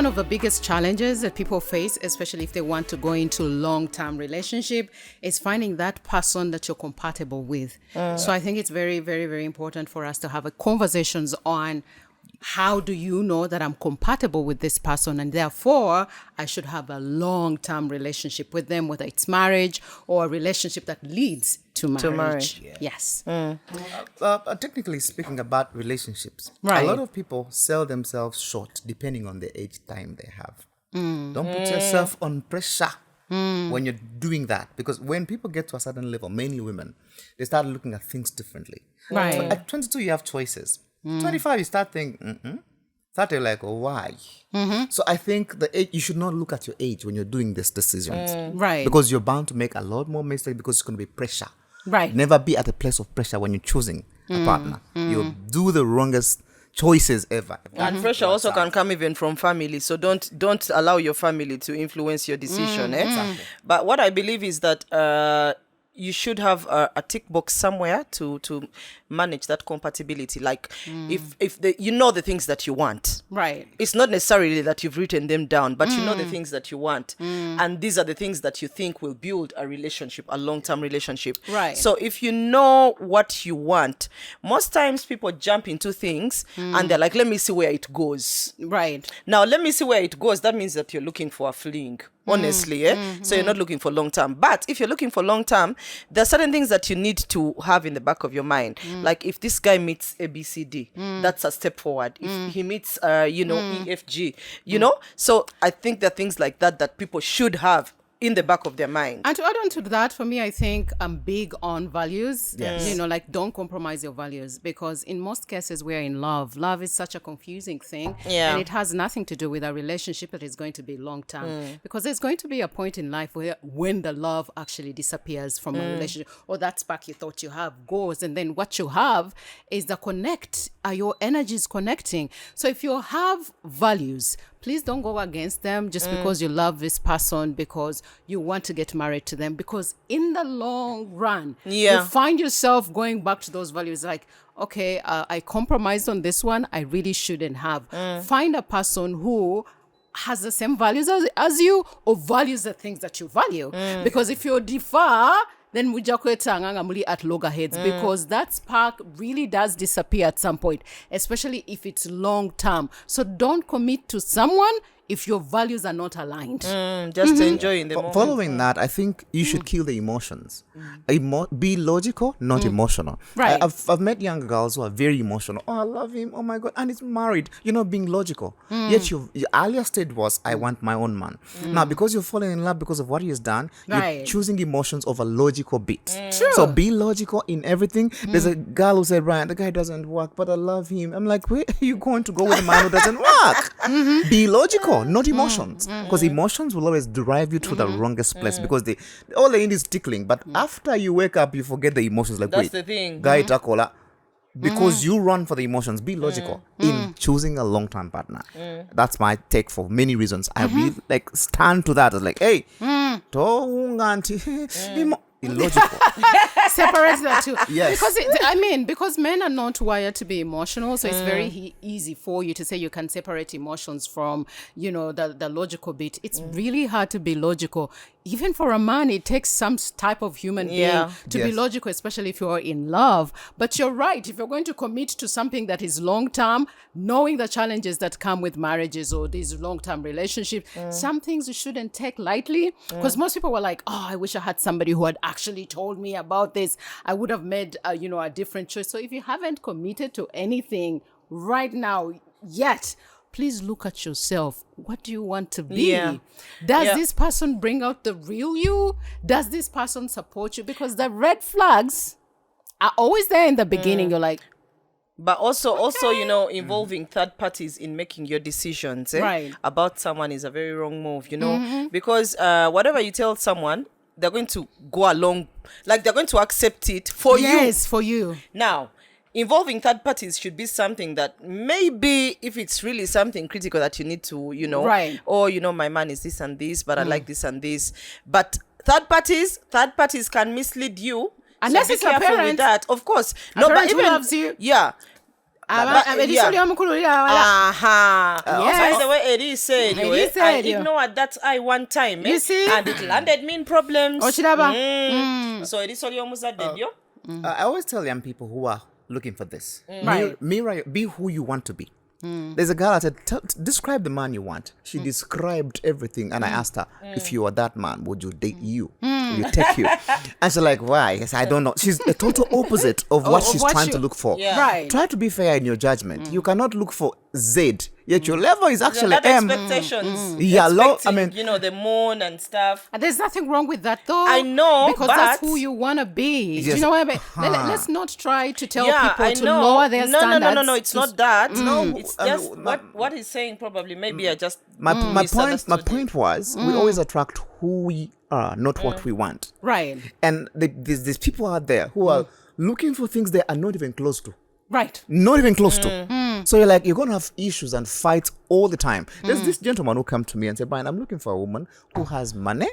of the biggest challenges that people face, especially if they want to go into a long-term relationship, is finding that person that you're compatible with. So I think it's very, very, very important for us to have a conversations on how do you know that I'm compatible with this person, and therefore I should have a long-term relationship with them, whether it's marriage or a relationship that leads to marriage. Yeah. Yes. Technically speaking about relationships, Right. a lot of people sell themselves short depending on the age time they have. Don't put yourself on pressure when you're doing that, because when people get to a certain level, mainly women, they start looking at things differently. Right. So at 22, you have choices. 25, you start thinking, start to like, why? So I think the age, you should not look at your age when you're doing these decisions. Right. Because you're bound to make a lot more mistakes because it's going to be pressure. Right. Never be at a place of pressure when you're choosing a partner. You'll do the wrongest choices ever. And pressure also can come even from family. So don't allow your family to influence your decision. Exactly. But what I believe is that you should have a tick box somewhere to manage that compatibility. Like if you know the things that you want. Right. It's not necessarily that you've written them down, but you know the things that you want. And these are the things that you think will build a relationship, a long-term relationship. Right. So if you know what you want, most times people jump into things and they're like, let me see where it goes. Right. Now, let me see where it goes. That means that you're looking for a fling, honestly. So you're not looking for long term. But if you're looking for long term, there are certain things that you need to have in the back of your mind. Like if this guy meets ABCD, that's a step forward. If he meets, EFG, So I think there are things like that people should have in the back of their mind. And to add on to that, for me, I think I'm big on values. Yes. Like don't compromise your values, because in most cases we're in love. Love is such a confusing thing. Yeah. And it has nothing to do with a relationship that is going to be long term. Because there's going to be a point in life where when the love actually disappears from a relationship, or that spark you thought you have goes, and then what you have is the connect, your energies connecting. So if you have values, please don't go against them just because you love this person, because you want to get married to them. Because in the long run, you find yourself going back to those values like, okay, I compromised on this one. I really shouldn't have. Find a person who has the same values as you, or values the things that you value. Because if you differ, then mujakwetanga muli at loggerheads, because that spark really does disappear at some point, especially if it's long term. So don't commit to someone if your values are not aligned. Just enjoy in the moment. Following that, I think you should kill the emotions. Be logical, not emotional. Right. I've met young girls who are very emotional. Oh, I love him. Oh my God. And he's married. You're not being logical. Yet your earlier state was, I want my own man. Now, because you're falling in love because of what he has done, Right. you're choosing emotions over logical bits. True. So be logical in everything. There's a girl who said, Brian, the guy doesn't work, but I love him. I'm like, where are you going to go with a man who doesn't work? Be logical, not emotions. Because emotions will always drive you to the wrongest place, because all they need is tickling. But after you wake up, you forget the emotions. Like, That's wait, the thing. guy takola. Because you run for the emotions. Be logical in choosing a long-term partner. That's my take for many reasons. I really stand to that. It's like, hey, illogical. Separate that too. Yes. Because men are not wired to be emotional, so it's very easy for you to say you can separate emotions from, the logical bit. It's really hard to be logical. Even for a man, it takes some type of human being to be Yes. logical, especially if you're in love. But you're right. If you're going to commit to something that is long-term, knowing the challenges that come with marriages or these long-term relationships, some things you shouldn't take lightly. Because most people were like, oh, I wish I had somebody who had actually told me about this. I would have made, a different choice. So if you haven't committed to anything right now yet, please look at yourself. What do you want to be? Does this person bring out the real you? Does this person support you? Because the red flags are always there in the beginning. You're like, But also, involving third parties in making your decisions Right. about someone is a very wrong move, because whatever you tell someone, they're going to go along, like they're going to accept it for you. yes, for you. Now, involving third parties should be something that maybe if it's really something critical that you need to, Right. or, my man is this and this, but I like this and this. But third parties can mislead you. Unless so be it's a careful parent. with that. Of course. A parent who loves you. Yeah. Edisolya omukululira wala. Aha. Yes. By the way, Eddie said, Eddie I said, yeah. ignored that I one time. You see? And it landed me in problems. Okiraba? So Eddie said, you I always tell young people who are looking for this, Right. be who you want to be. There's a girl I said, describe the man you want. She described everything, and I asked her, if you were that man, would you date you? Will you take you? And she's like, why? Yes, I don't know. She's a total opposite of what she's trying to look for. Yeah. Right. Try to be fair in your judgment. You cannot look for Z, yet your level is actually that M. expectations. Yeah, Expecting, the moon and stuff. And there's nothing wrong with that, though. I know, because that's who you want to be. Do Yes. you know what I mean? Let's not try to tell Yeah, people I to know. lower their standards. No, it's not that. No, It's I just mean, what he's saying probably. Maybe I just My misunderstood point was, we always attract who we are, not what we want. Right. And there's people out there who are looking for things they are not even close to. Right. Not even close to. So you're going to have issues and fights all the time. There's this gentleman who came to me and said, Brian, I'm looking for a woman who has money,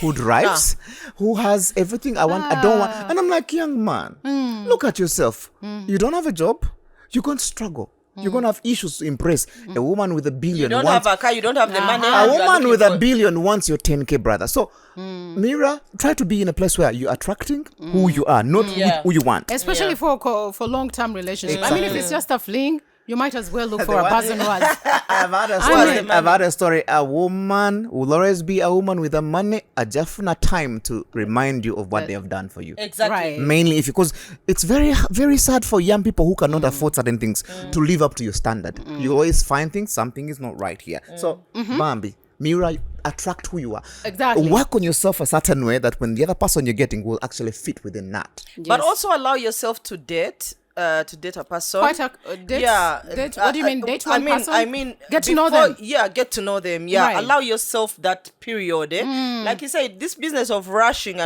who drives, who has everything I want, I don't want. And I'm like, young man, look at yourself. You don't have a job. You're going to struggle. You're going to have issues to impress. A woman with $1 billion you don't have a car, you don't have the money. a you are woman looking with for- $1 billion wants your 10K, brother. So, Mira, try to be in a place where you're attracting who you are, not who you want. Especially for long-term relationship. I mean, if it's just a fling, you might as well look for a one- person was. I've had a mean- I've had a story. A woman will always be a woman with the money, a just time to remind you of what they have done for you. Exactly. Right. Mainly because it's very, very sad for young people who cannot afford certain things to live up to your standard. You always find things, something is not right here. So, Bambi, Mira, attract who you are. Exactly. Work on yourself a certain way that when the other person you're getting will actually fit within that. But also allow yourself to date a person. Quite a date. Yeah. Date, what do you mean? Date one person? I mean, get to know before- them. Yeah, get to know them. Yeah, Right. allow yourself that period. Like you said, this business of rushing.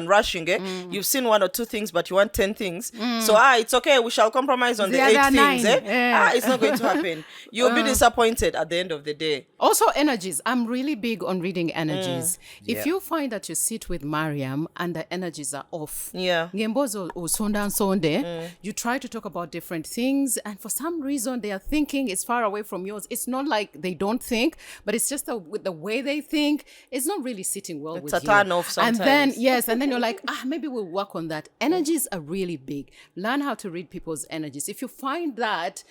You've seen 1 or 2 things, but you want 10 things. So it's okay. We shall compromise on the The 8 other things. 9. Yeah. It's not going to happen. You'll be disappointed at the end of the day. Also, energies. I'm really big on reading energies. If you find that you sit with Mariam and the energies are off, Yeah. Ngembozo usonda nsonde, you try to talk about different things, and for some reason their thinking is far away from yours. It's not like they don't think, but it's just with the way they think, it's not really sitting well with you. It's a turn off And then sometimes. and then you're like, maybe we'll work on that. Energies are really big. Learn how to read people's energies. If you find that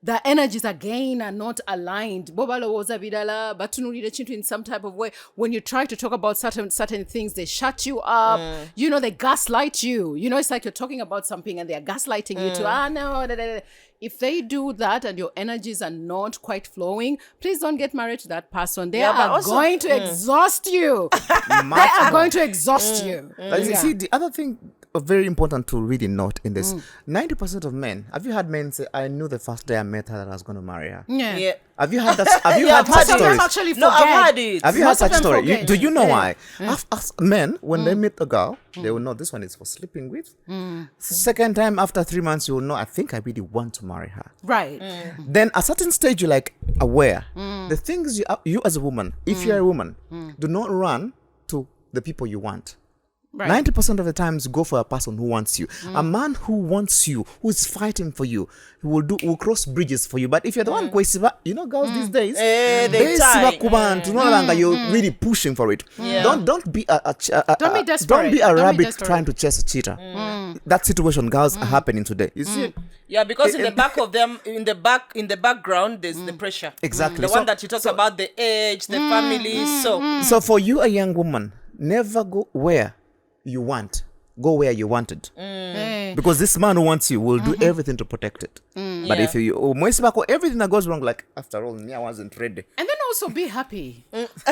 the energies again are not aligned, bobalowooza birala, batunulira chintu in some type of way, when you try to talk about certain things, they shut you up. They gaslight you. It's like you're talking about something and they're gaslighting you to no, da, da, da. If they do that and your energies are not quite flowing, please don't get married to that person. They Yeah, but are also- going to exhaust you. They are going to exhaust you. But you see, the other thing very important to really note in this, 90% of men, have you had men say, I knew the first day I met her that I was going to marry her? Yeah. Have you had that? Have you Yeah, had I've such had it. stories? Actually No, forget. I've had it. Have you had Most of such them story? forget. Do you know Yeah. why? As men, when they meet a girl, they will know this one is for sleeping with. Second time, after 3 months, you will know, I think I really want to marry her. Right. Then at a certain stage, you're like aware. The things you as a woman, if you're a woman, do not run to the people you want. Right. 90% of the times, go for a person who wants you. A man who wants you, who is fighting for you, who will cross bridges for you. But if you're the one girls these days, they tie. you're really pushing for it. Yeah. Don't be Don't be desperate. Don't be a Don't be rabbit desperate. trying to chase a cheetah. That situation, girls, are happening today. You see. Yeah, because in the back of them, in the background, there's the pressure. Exactly. The So- one that you talked about, the age, the family. So for you, a young woman, never go where you want. Go where you wanted. Eh. Because this man who wants you will do everything to protect it. But Yeah. if you everything that goes wrong, like after all, me, I wasn't ready. And then also be happy.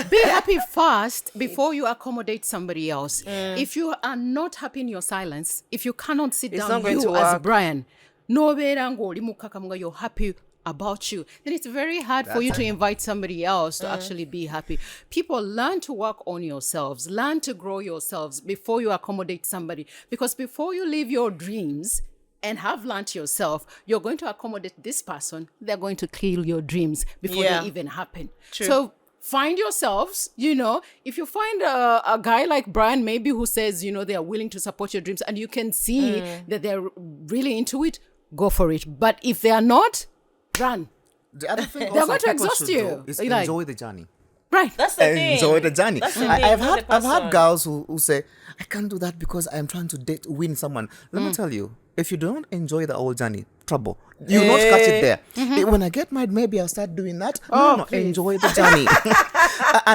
Be happy first before you accommodate somebody else. If you are not happy in your silence, if you cannot sit It's down, not going you to as work. Brian, nobeera ng'oli mukakamuga, you're happy about you, then it's very hard for you to invite somebody else to actually be happy. People, learn to work on yourselves, learn to grow yourselves before you accommodate somebody. Because before you live your dreams and have learned yourself, you're going to accommodate this person, they're going to kill your dreams before Yeah. they even happen. True. So find yourselves, if you find a guy like Brian, maybe who says, they are willing to support your dreams and you can see that they're really into it, go for it. But if they are not, run. The other thing They're also going to people exhaust should you. do is Like- enjoy the journey. Right. That's the thing. Enjoy the journey. That's the I, thing, I've not had the I've had person. girls who say, I can't do that because I'm trying to win someone. Let me tell you, if you don't enjoy the whole journey, trouble. You will not catch it there. When I get married, maybe I'll start doing that. No, please. enjoy the journey.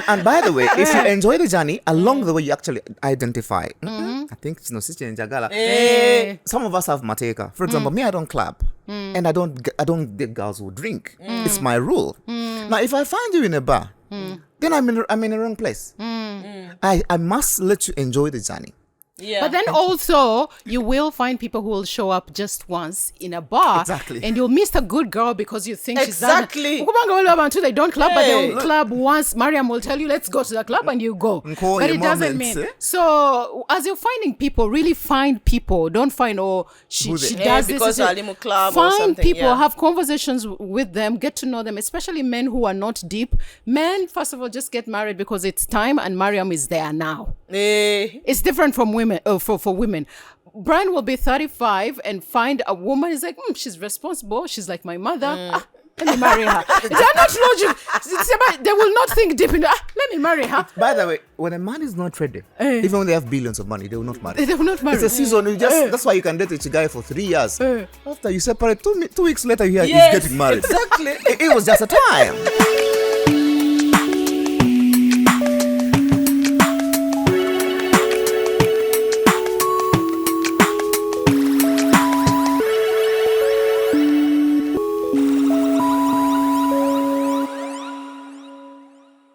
and by the way, if you enjoy the journey, along the way you actually identify. I think Sister Njagala. Some of us have mateka. For example, me, I don't club. And I don't date girls who drink. It's my rule. Now, if I find you in a bar, then I'm in the wrong place. I must let you enjoy the journey. Yeah. But then also, you will find people who will show up just once in a bar. Exactly. And you'll miss a good girl because you think Exactly. she's until they don't club, but Hey. they'll club once. Mariam will tell you, let's go to the club, and you go. Call But your it doesn't moments, mean. eh? So, as you're finding people, really find people. Don't find, she Who they- does Yeah, this. because this, Alimu club or Find something, people, yeah. have conversations with them, get to know them, especially men who are not deep. Men, first of all, just get married because it's time, and Mariam is there now. It's different from women. For women, Brian will be 35 and find a woman. He's like, she's responsible. She's like my mother. Let me marry her. They're not logic. They will not think deep in. Let me marry her. By the way, when a man is not ready, even when they have billions of money, they will not marry. They will not marry. It's a season. That's why you can date a guy for 3 years. After you separate, 2 weeks later, you hear Yes, he's getting married. exactly. It was just a time.